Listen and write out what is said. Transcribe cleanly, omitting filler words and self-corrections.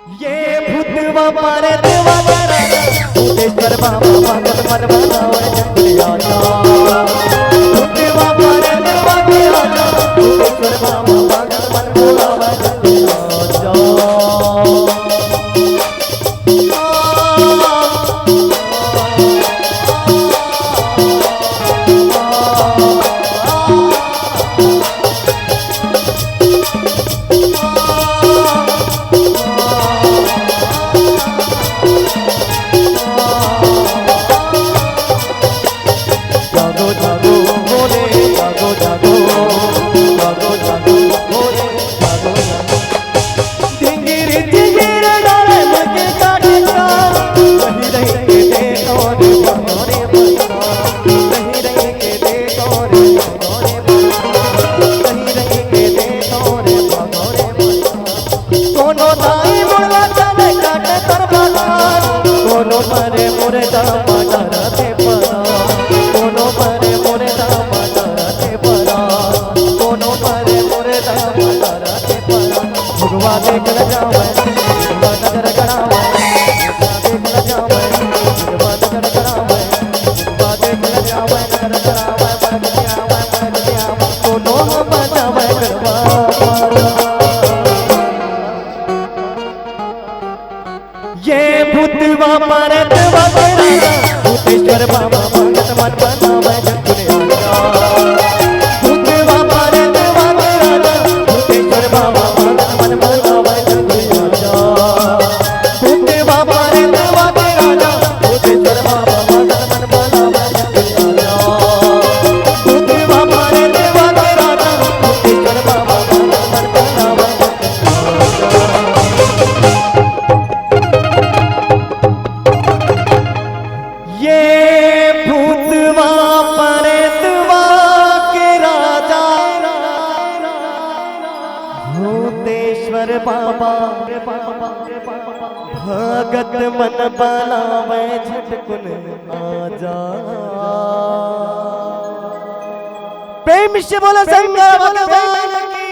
ये भूतवा पारे देवा तेरा भूतेश्वर बाबा भगत मन बनावे जंगलिया भूतवा पारे देवा तेरा भूतेश्वर बाबा भगत मन बनावे जंगलिया मरे मोरे दामादा रथे परा कोनो मरे मोरे दामादा रथे परा कोनो मरे मोरे दामादा रथे परा भगवा देख ल जावे भगवा नगर करावे देख ल जावे भगवा नगर करावे भगवा देख ल जावे नगर करावे मन आवे कोनो बजावे गरबा ये भूतवा पारे देवा तेरा भूतेश्वर बाबा भगत मन बनावे जंगलिया भूतवा पारे देवा तेरा भूतेश्वर बाबा भगत मन बनावे जंगलिया भूतवा पारे देवा तेरा भूतेश्वर बाबा भगत मन बनावे जंगलिया भूतवा पारे देवा तेरा भूतेश्वर बाबा भगत मन बनावे भूतेश्वर बाबा भगत मन बनावे झटकुन आजा प्रेम से बोलो शंकर भगवान की